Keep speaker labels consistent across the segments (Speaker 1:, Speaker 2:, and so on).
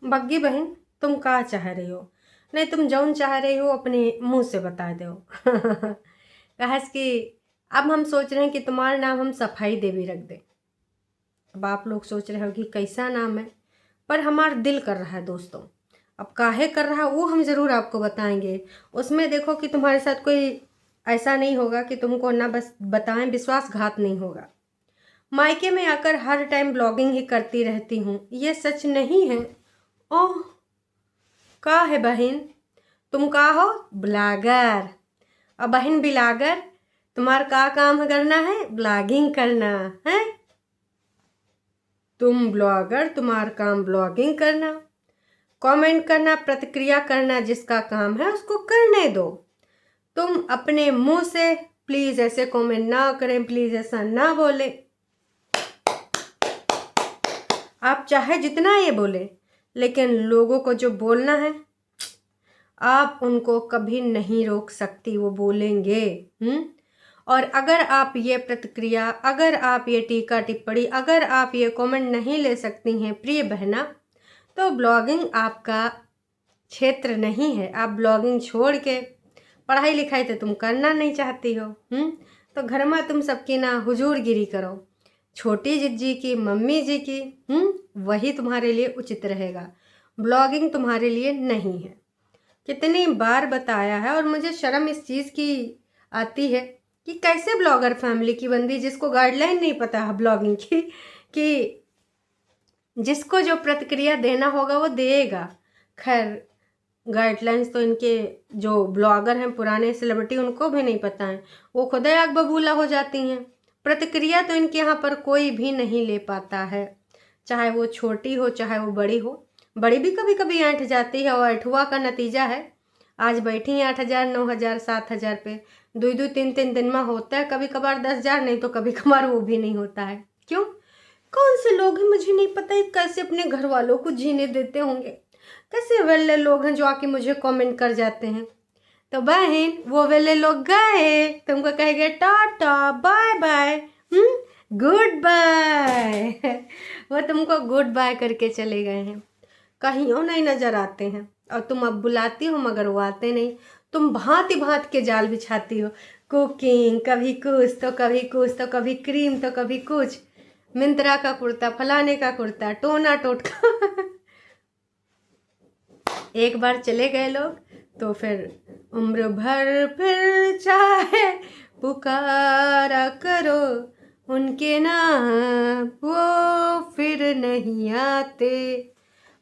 Speaker 1: बग्गी बहन, तुम का चाह रही हो? नहीं, तुम जौन चाह रही हो अपने मुंह से बता दो। कहास कि अब हम सोच रहे हैं कि तुम्हारा नाम हम सफाई देवी रख दें। अब आप लोग सोच रहे हो कि कैसा नाम है, पर हमारा दिल कर रहा है दोस्तों। अब काहे कर रहा है वो हम ज़रूर आपको बताएंगे। उसमें देखो कि तुम्हारे साथ कोई ऐसा नहीं होगा कि तुमको ना बस बताएं, विश्वासघात नहीं होगा। मायके में आकर हर टाइम ब्लॉगिंग ही करती रहती हूँ, ये सच नहीं है। ओह, का है बहन? तुम का हो? ब्लॉगर। और बहन ब्लॉगर, तुम्हारा का काम करना है? ब्लॉगिंग करना है। तुम ब्लॉगर, तुम्हारा काम ब्लॉगिंग करना, कमेंट करना, प्रतिक्रिया करना, जिसका काम है उसको करने दो। तुम अपने मुंह से प्लीज ऐसे कमेंट ना करें, प्लीज ऐसा ना बोले। आप चाहे जितना ये बोले, लेकिन लोगों को जो बोलना है आप उनको कभी नहीं रोक सकती, वो बोलेंगे। और अगर आप ये प्रतिक्रिया, अगर आप ये टीका टिप्पणी, अगर आप ये कमेंट नहीं ले सकती हैं प्रिय बहना, तो ब्लॉगिंग आपका क्षेत्र नहीं है। आप ब्लॉगिंग छोड़ के पढ़ाई लिखाई तो तुम करना नहीं चाहती हो। तो घर में तुम सबकी ना हुजूरगिरी करो, छोटी जिज्जी की, मम्मी जी की। वही तुम्हारे लिए उचित रहेगा। ब्लॉगिंग तुम्हारे लिए नहीं है। कितनी बार बताया है, और मुझे शर्म इस चीज़ की आती है कि कैसे ब्लॉगर फैमिली की बंदी, जिसको गाइडलाइन नहीं पता है ब्लॉगिंग की, कि जिसको जो प्रतिक्रिया देना होगा वो देगा। खैर, गाइडलाइंस तो इनके जो ब्लॉगर हैं, पुराने सेलिब्रिटी, उनको भी नहीं पता है। वो खुद ही आग बबूला हो जाती हैं। प्रतिक्रिया तो इनके यहाँ पर कोई भी नहीं ले पाता है, चाहे वो छोटी हो चाहे वो बड़ी हो। बड़ी भी कभी कभी ऐंठ जाती है, और ऐठुआ का नतीजा है आज बैठी 8,000, 9,000, 7,000 पे। 2-2, 3-3 दिन में होता है, कभी कभार 10,000, नहीं तो कभी कभार वो भी नहीं होता है। क्यों? कौन से लोग हैं मुझे नहीं पता, ये कैसे अपने घर वालों को जीने देते होंगे। कैसे वेले लोग हैं जो आके मुझे कमेंट कर जाते हैं। तो बहन, वो वेले लोग गए, तुमको कहेंगे tata bye bye, goodbye. वो तुमको गुड बाय करके चले गए हैं, कहीं और नहीं नजर आते हैं। और तुम अब बुलाती हो मगर वो आते नहीं। तुम भांति भांति के जाल बिछाती हो, कुकिंग, कभी कुछ तो कभी कुछ, तो कभी क्रीम तो कभी कुछ, मिंत्रा का कुर्ता, फलाने का कुर्ता, टोना टोटका। एक बार चले गए लोग तो फिर उम्र भर फिर चाहे पुकारा करो उनके नाम, वो फिर नहीं आते।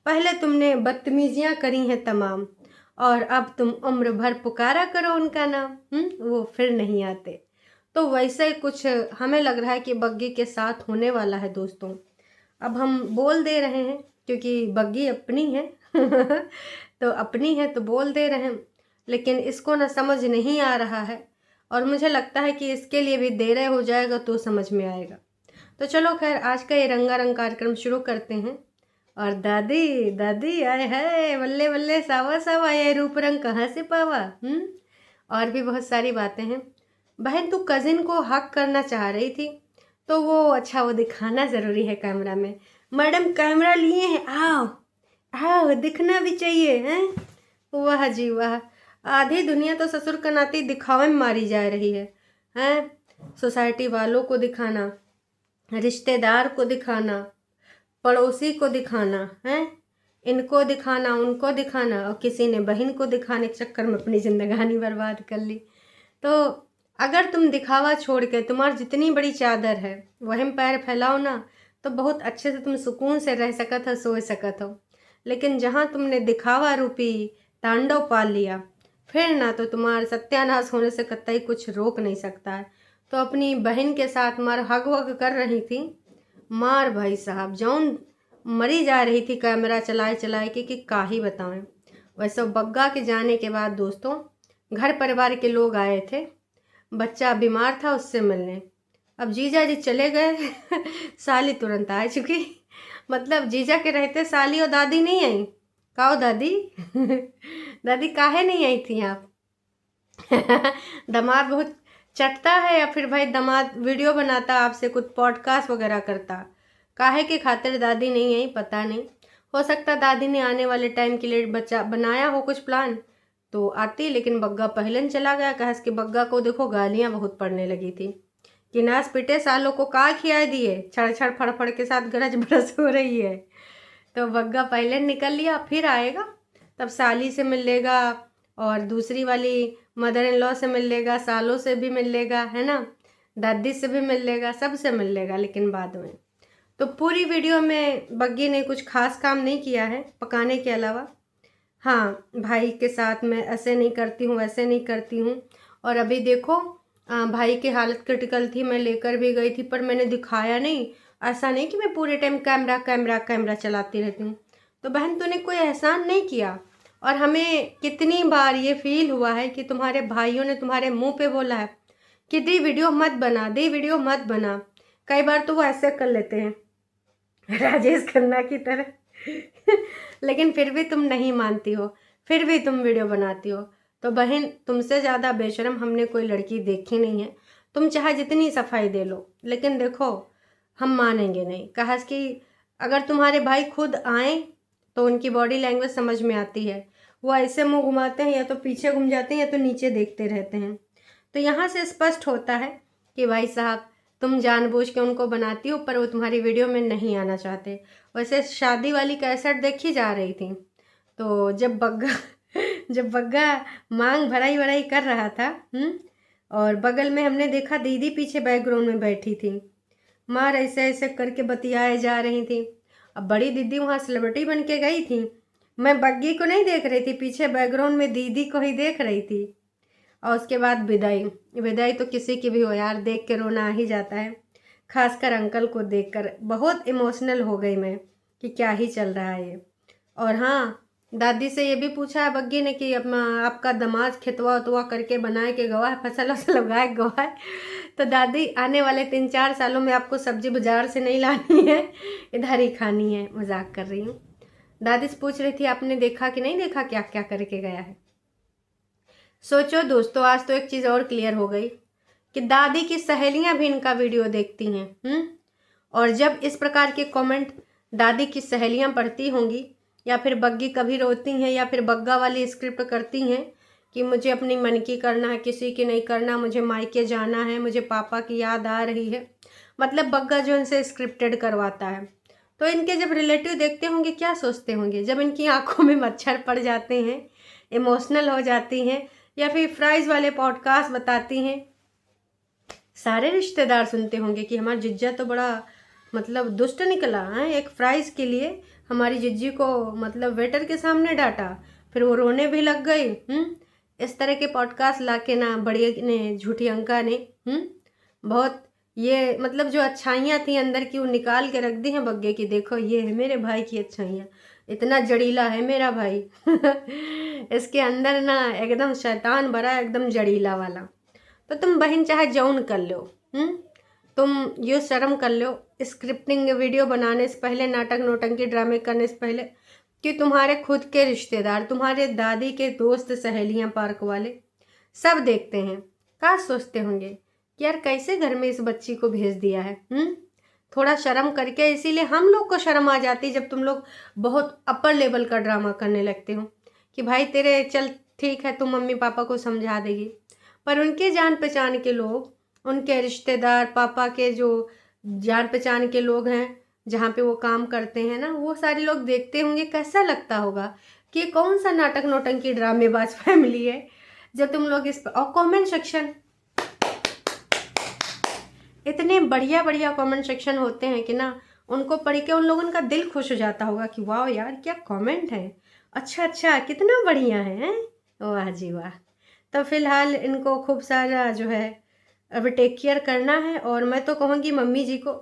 Speaker 1: पहले तुमने बदतमीजियाँ करी हैं तमाम, और अब तुम उम्र भर पुकारा करो उनका नाम, वो फिर नहीं आते। तो वैसे ही कुछ हमें लग रहा है कि बग्गी के साथ होने वाला है दोस्तों। अब हम बोल दे रहे हैं क्योंकि बग्गी अपनी है। तो अपनी है तो बोल दे रहे हैं, लेकिन इसको ना समझ नहीं आ रहा है, और मुझे लगता है कि इसके लिए भी देर हो जाएगा तो समझ में आएगा। तो चलो खैर, आज का ये रंगारंग कार्यक्रम शुरू करते हैं। और दादी दादी आए है, बल्ले बल्ले सावा सावा, ये रूप रंग कहाँ से पावा। और भी बहुत सारी बातें हैं। बहन, तू कजिन को हक करना चाह रही थी, तो वो अच्छा वो दिखाना ज़रूरी है कैमरा में। मैडम कैमरा लिए हैं, आओ आओ, दिखना भी चाहिए हैं। वाह जी वाह, आधी दुनिया तो ससुर का नाती दिखावे में मारी जा रही है। हैं, सोसाइटी वालों को दिखाना, रिश्तेदार को दिखाना, पड़ोसी को दिखाना है, इनको दिखाना, उनको दिखाना, और किसी ने बहन को दिखाने के चक्कर में अपनी जिंदगानी बर्बाद कर ली। तो अगर तुम दिखावा छोड़ के, तुम्हारी जितनी बड़ी चादर है वही में पैर फैलाओ ना, तो बहुत अच्छे से तुम सुकून से रह सकत हो, सो सकत हो। लेकिन जहाँ तुमने दिखावा रूपी तांडव पाल लिया, फिर ना तो तुम्हारा सत्यानाश होने से कतई कुछ रोक नहीं सकता है। तो अपनी बहन के साथ मार हग वग कर रही थी, मार भाई साहब, जौन मरी जा रही थी कैमरा चलाए चलाए के कि का ही बताएं। वैसे बग्गा के जाने के बाद दोस्तों, घर परिवार के लोग आए थे, बच्चा बीमार था उससे मिलने। अब जीजा जी चले गए। साली तुरंत आ चुकी। मतलब जीजा के रहते साली और दादी नहीं आई। काओ दादी? दादी काहे नहीं आई थी आप? दामाद बहुत चटता है, या फिर भाई दामाद वीडियो बनाता आपसे कुछ पॉडकास्ट वगैरह करता? काहे के खातिर दादी नहीं आई पता नहीं। हो सकता है दादी ने आने वाले टाइम के लिए बच्चा बनाया हो कुछ प्लान तो आती, लेकिन बग्गा पहले चला गया। कहा कि बग्गा को देखो गालियाँ बहुत पड़ने लगी थी कि नास पिटे सालों को का खिया दिए, छड़ छड़ फड़ के साथ गरज बरस हो रही है। तो बग्गा पहले निकल लिया, फिर आएगा तब साली से मिल लेगा और दूसरी वाली मदर इन लॉ से मिल लेगा, सालों से भी मिल लेगा, है ना, दादी से भी मिल लेगा, सबसे मिल लेगा, लेकिन बाद में। तो पूरी वीडियो में बग्गी ने कुछ खास काम नहीं किया है पकाने के अलावा। हाँ, भाई के साथ मैं ऐसे नहीं करती हूँ, वैसे नहीं करती हूँ। और अभी देखो भाई की हालत क्रिटिकल थी, मैं लेकर भी गई थी, पर मैंने दिखाया नहीं। ऐसा नहीं कि मैं पूरे टाइम कैमरा कैमरा कैमरा चलाती रहती हूँ। तो बहन तूने कोई एहसान नहीं किया। और हमें कितनी बार ये फील हुआ है कि तुम्हारे भाइयों ने तुम्हारे मुंह पे बोला है कि दी वीडियो मत बना, दी वीडियो मत बना। कई बार तो वो ऐसे कर लेते हैं राजेश खन्ना की तरह लेकिन फिर भी तुम नहीं मानती हो, फिर भी तुम वीडियो बनाती हो। तो बहन तुमसे ज़्यादा बेशरम हमने कोई लड़की देखी नहीं है। तुम चाहे जितनी सफाई दे लो, लेकिन देखो हम मानेंगे नहीं। कहा कि अगर तुम्हारे भाई खुद आए तो उनकी बॉडी लैंग्वेज समझ में आती है। वो ऐसे मुंह घुमाते हैं, या तो पीछे घूम जाते हैं या तो नीचे देखते रहते हैं। तो यहाँ से स्पष्ट होता है कि भाई साहब तुम जानबूझ के उनको बनाती हो, पर वो तुम्हारी वीडियो में नहीं आना चाहते। वैसे शादी वाली कैसेट देखी जा रही थी, तो जब बग्गा मांग भराई भराई कर रहा था, और बगल में हमने देखा दीदी पीछे बैकग्राउंड में बैठी थी, मार ऐसे ऐसे करके बतियाए जा रही थी। अब बड़ी दीदी वहाँ सेलिब्रिटी बन के गई थी, मैं बग्गी को नहीं देख रही थी, पीछे बैकग्राउंड में दीदी को ही देख रही थी। और उसके बाद विदाई। विदाई तो किसी की भी हो यार, देख के रोना आ ही जाता है। खासकर अंकल को देखकर बहुत इमोशनल हो गई मैं कि क्या ही चल रहा है ये। और हाँ, दादी से ये भी पूछा है बग्गी ने कि अब आपका दामाद खेतवा उतवा करके बनाए के गवा है, फसल वसल उगाए गवा है। तो दादी आने वाले 3-4 सालों में आपको सब्जी बाजार से नहीं लानी है, इधर ही खानी है। मजाक कर रही हूँ। दादी से पूछ रही थी आपने देखा कि नहीं देखा क्या क्या करके गया है। सोचो दोस्तों, आज तो एक चीज़ और क्लियर हो गई कि दादी की सहेलियां भी इनका वीडियो देखती हैं। और जब इस प्रकार के कमेंट दादी की सहेलियां पढ़ती होंगी, या फिर बग्गी कभी रोती हैं, या फिर बग्गा वाली स्क्रिप्ट करती हैं कि मुझे अपनी मन की करना है, किसी की नहीं करना, मुझे मायके जाना है, मुझे पापा की याद आ रही है, मतलब बग्गा जो इनसे स्क्रिप्टेड करवाता है। तो इनके जब रिलेटिव देखते होंगे क्या सोचते होंगे, जब इनकी आंखों में मच्छर पड़ जाते हैं, इमोशनल हो जाती हैं, या फिर फ्राइज़ वाले पॉडकास्ट बताती हैं। सारे रिश्तेदार सुनते होंगे कि हमारा जिज्जा तो बड़ा मतलब दुष्ट निकला है, एक फ्राइज़ के लिए हमारी जिज्जी को मतलब वेटर के सामने डांटा, फिर वो रोने भी लग गई। इस तरह के पॉडकास्ट लाके ना बड़ी ने, झूठी अंका ने बहुत ये मतलब जो अच्छाइयाँ थी अंदर की वो निकाल के रख दी हैं बग्गे की। देखो ये है मेरे भाई की अच्छाइयाँ, इतना जड़ीला है मेरा भाई इसके अंदर ना एकदम शैतान भरा, एकदम जड़ीला वाला। तो तुम बहन चाहे जौन कर लो, तुम ये शर्म कर लो स्क्रिप्टिंग वीडियो बनाने से पहले, नाटक नोटंकी ड्रामे करने से पहले, कि तुम्हारे खुद के रिश्तेदार, तुम्हारे दादी के दोस्त सहेलियां पार्क वाले सब देखते हैं। क्या सोचते होंगे कि यार कैसे घर में इस बच्ची को भेज दिया है। थोड़ा शर्म करके, इसीलिए हम लोग को शर्म आ जाती जब तुम लोग बहुत अपर लेवल का ड्रामा करने लगते हो कि भाई तेरे चल ठीक है, तुम मम्मी पापा को समझा देगी, पर उनके जान पहचान के लोग, उनके रिश्तेदार, पापा के जो जान पहचान के लोग हैं जहाँ पे वो काम करते हैं ना, वो सारे लोग देखते होंगे, कैसा लगता होगा कि कौन सा नाटक नोटंकी ड्रामेबाज फैमिली है। जब तुम लोग इस पर, और कमेंट सेक्शन, इतने बढ़िया बढ़िया कमेंट सेक्शन होते हैं कि ना उनको पढ़ के उन लोगों का दिल खुश हो जाता होगा कि वाह यार क्या कमेंट है, अच्छा अच्छा कितना बढ़िया है, वाह जी वाह। तो फिलहाल इनको खूब सारा जो है अब टेक केयर करना है। और मैं तो कहूँगी मम्मी जी को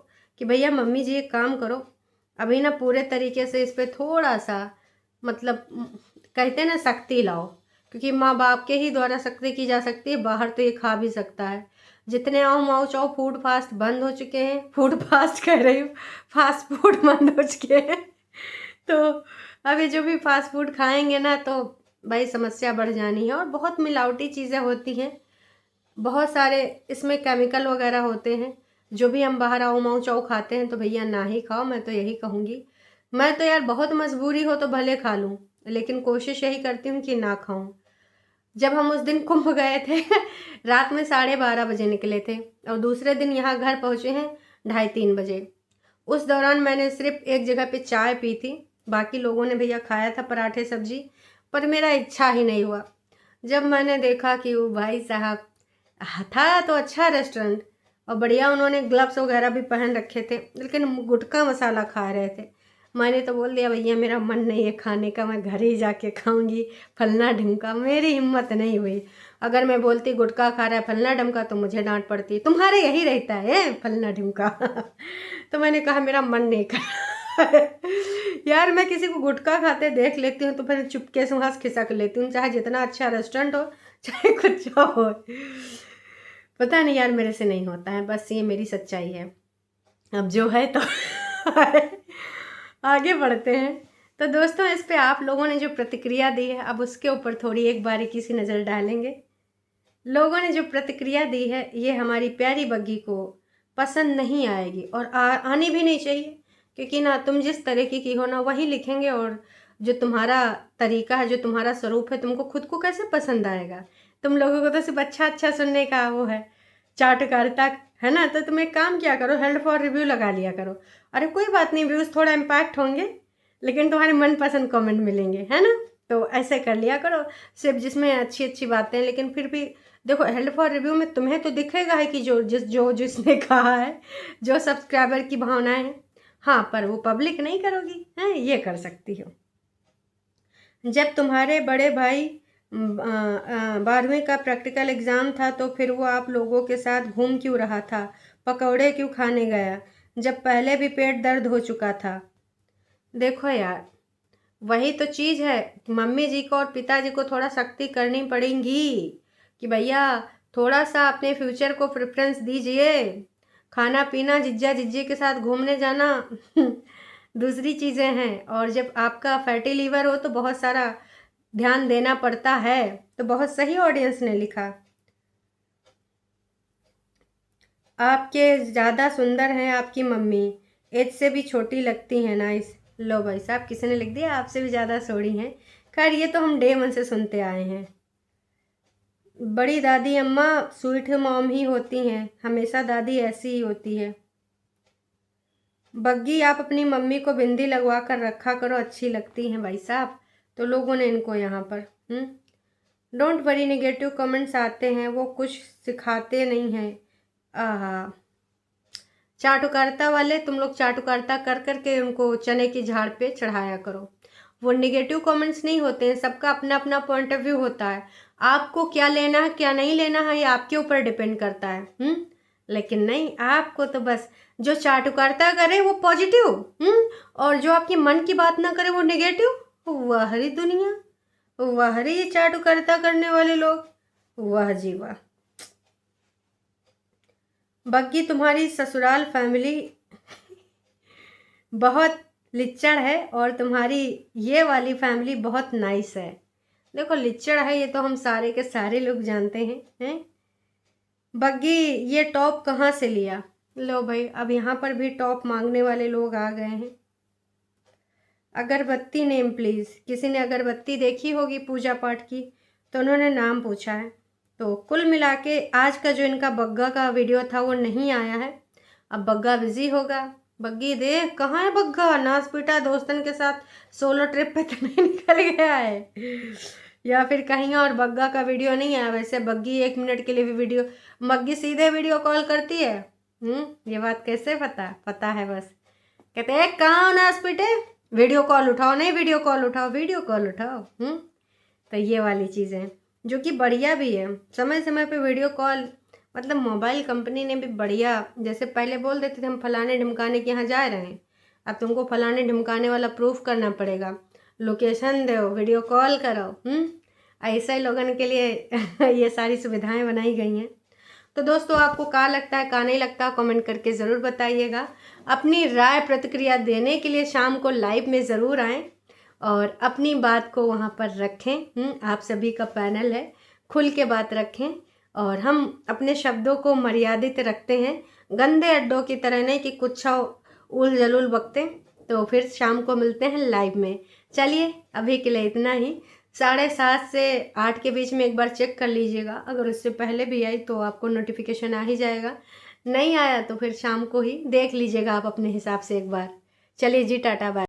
Speaker 1: कि भैया मम्मी जी एक काम करो, अभी ना पूरे तरीके से इस पर थोड़ा सा मतलब कहते हैं ना शक्ति लाओ, क्योंकि माँ बाप के ही द्वारा शक्ति की जा सकती है, बाहर तो ये खा भी सकता है। जितने आओ माओ चाओ फूड फास्ट बंद हो चुके हैं, फूड फास्ट कह रही हूँ, फास्ट फूड बंद हो चुके हैं। तो अभी जो भी फास्ट फूड खाएंगे ना तो भाई समस्या बढ़ जानी है। और बहुत मिलावटी चीज़ें होती हैं, बहुत सारे इसमें केमिकल वगैरह होते हैं। जो भी हम बाहर आओ माओ चाओ खाते हैं तो भैया ना ही खाओ, मैं तो यही कहूँगी। मैं तो यार बहुत मजबूरी हो तो भले खा लूँ, लेकिन कोशिश यही करती हूँ कि ना खाऊं। जब हम उस दिन कुंभ गए थे रात में 12:30 बजे निकले थे और दूसरे दिन यहाँ घर पहुँचे हैं 2:30-3 बजे। उस दौरान मैंने सिर्फ एक जगह पे चाय पी थी, बाकी लोगों ने भैया खाया था पराठे सब्जी, पर मेरा इच्छा ही नहीं हुआ। जब मैंने देखा कि वो भाई साहब था तो अच्छा रेस्टोरेंट और बढ़िया, उन्होंने ग्लव्स वगैरह भी पहन रखे थे, लेकिन गुटखा मसाला खा रहे थे। मैंने तो बोल दिया भैया मेरा मन नहीं है खाने का, मैं घर ही जाके खाऊंगी फलना ढिमका। मेरी हिम्मत नहीं हुई। अगर मैं बोलती गुटखा खा रहा है फलना ढिमका तो मुझे डांट पड़ती, तुम्हारे यही रहता है फलना ढिमका तो मैंने कहा मेरा मन नहीं कर यार मैं किसी को गुटखा खाते देख लेती हूँ तो फिर चुपके से वहाँ खिसक लेती हूँ, चाहे जितना अच्छा रेस्टोरेंट हो चाहे कुछ हो। पता नहीं यार मेरे से नहीं होता है, बस ये मेरी सच्चाई है। अब जो है तो आगे बढ़ते हैं। तो दोस्तों इस पे आप लोगों ने जो प्रतिक्रिया दी है, अब उसके ऊपर थोड़ी एक बारीकी सी नज़र डालेंगे। लोगों ने जो प्रतिक्रिया दी है ये हमारी प्यारी बग्गी को पसंद नहीं आएगी और आनी भी नहीं चाहिए, क्योंकि ना तुम जिस तरीके की हो ना वही लिखेंगे, और जो तुम्हारा तरीका है, जो तुम्हारा स्वरूप है, तुमको खुद को कैसे पसंद आएगा। तुम लोगों को तो सिर्फ अच्छा अच्छा सुनने का वो है, चाटुकारिता है ना। तो तुम एक काम किया करो, हेल्ड फॉर रिव्यू लगा लिया करो। अरे कोई बात नहीं, व्यूज़ थोड़ा इम्पैक्ट होंगे लेकिन तुम्हारे मनपसंद कमेंट मिलेंगे, है ना। तो ऐसे कर लिया करो, सिर्फ जिसमें अच्छी अच्छी बातें, लेकिन फिर भी देखो हेल्ड फॉर रिव्यू में तुम्हें तो दिखेगा है कि जो जिसने कहा है, जो सब्सक्राइबर की भावनाएं हैं, हाँ, पर वो पब्लिक नहीं करोगी, हैं, ये कर सकती हो। जब तुम्हारे बड़े भाई 12वीं का प्रैक्टिकल एग्ज़ाम था तो फिर वो आप लोगों के साथ घूम क्यों रहा था, पकौड़े क्यों खाने गया, जब पहले भी पेट दर्द हो चुका था। देखो यार वही तो चीज़ है, मम्मी जी को और पिताजी को थोड़ा सख्ती करनी पड़ेगी कि भैया थोड़ा सा अपने फ्यूचर को प्रेफरेंस दीजिए। खाना पीना जिज्जा जिज्जी के साथ घूमने जाना दूसरी चीज़ें हैं, और जब आपका फैटी लीवर हो तो बहुत सारा ध्यान देना पड़ता है। तो बहुत सही ऑडियंस ने लिखा, आपके ज़्यादा सुंदर हैं आपकी मम्मी, एज से भी छोटी लगती हैं, नाइस। लो भाई साहब किसी ने लिख दिया आपसे भी ज़्यादा सोड़ी हैं। खैर ये तो हम डे 1 से सुनते आए हैं। बड़ी दादी अम्मा स्वीट मॉम ही होती हैं, हमेशा दादी ऐसी ही होती है। बग्गी आप अपनी मम्मी को बिंदी लगवा कर रखा करो, अच्छी लगती हैं भाई साहब। तो लोगों ने इनको यहाँ पर डोंट वरी नेगेटिव कमेंट्स आते हैं, वो कुछ सिखाते नहीं हैं। आहा, चाटुकारिता वाले तुम लोग चाटुकारिता कर करके उनको चने की झाड़ पे चढ़ाया करो। वो नेगेटिव कमेंट्स नहीं होते हैं, सबका अपना अपना पॉइंट ऑफ व्यू होता है। आपको क्या लेना है क्या नहीं लेना है ये आपके ऊपर डिपेंड करता है। लेकिन नहीं, आपको तो बस जो चाटुकारिता करे वो पॉजिटिव, और जो आपकी मन की बात ना करे वो नेगेटिव। वाह रे दुनिया, वाह रे ये चाटुकारिता करने वाले लोग, वाह जी वाह। बग्गी तुम्हारी ससुराल फैमिली बहुत लिच्चड़ है और तुम्हारी ये वाली फैमिली बहुत नाइस है। देखो लिच्चड़ है ये तो हम सारे के सारे लोग जानते हैं। बग्गी ये टॉप कहाँ से लिया। लो भाई अब यहाँ पर भी टॉप मांगने वाले लोग आ गए हैं। अगरबत्ती नेम प्लीज़, किसी ने अगरबत्ती देखी होगी पूजा पाठ की तो उन्होंने नाम पूछा है। तो कुल मिला के आज का जो इनका बग्गा का वीडियो था वो नहीं आया है। अब बग्गा बिजी होगा। बग्गी देख कहाँ है बग्गा, नाच पीटा दोस्तन के साथ सोलो ट्रिप पे तो नहीं निकल गया है या फिर कहीं और बग्गा का वीडियो नहीं आया। वैसे बग्गी 1 मिनट के लिए भी वीडियो, बग्गी सीधे वीडियो कॉल करती है। ये बात कैसे पता है बस कहते हैं कहाँ हो नाच पीटे, वीडियो कॉल उठाओ, नहीं वीडियो कॉल उठाओ, वीडियो कॉल उठाओ। तो ये वाली चीज़ें जो कि बढ़िया भी है, समय समय पे वीडियो कॉल, मतलब मोबाइल कंपनी ने भी बढ़िया, जैसे पहले बोल देते थे हम फलाने ढिमकाने के यहाँ जा रहे हैं, अब तुमको फलाने ढिमकाने वाला प्रूफ करना पड़ेगा, लोकेशन दो, वीडियो कॉल करो। ऐसे लोगों के लिए ये सारी सुविधाएं बनाई गई हैं। तो दोस्तों आपको क्या लगता है क्या नहीं लगता कमेंट करके ज़रूर बताइएगा। अपनी राय प्रतिक्रिया देने के लिए शाम को लाइव में ज़रूर आएँ और अपनी बात को वहाँ पर रखें। आप सभी का पैनल है, खुल के बात रखें और हम अपने शब्दों को मर्यादित रखते हैं, गंदे अड्डों की तरह नहीं कि कुछ उल जलूल बकते। तो फिर शाम को मिलते हैं लाइव में। चलिए अभी के लिए इतना ही। 7:30 से 8 के बीच में एक बार चेक कर लीजिएगा, अगर उससे पहले भी आई तो आपको नोटिफिकेशन आ ही जाएगा, नहीं आया तो फिर शाम को ही देख लीजिएगा आप अपने हिसाब से एक बार। चलिए जी, टाटा बाय।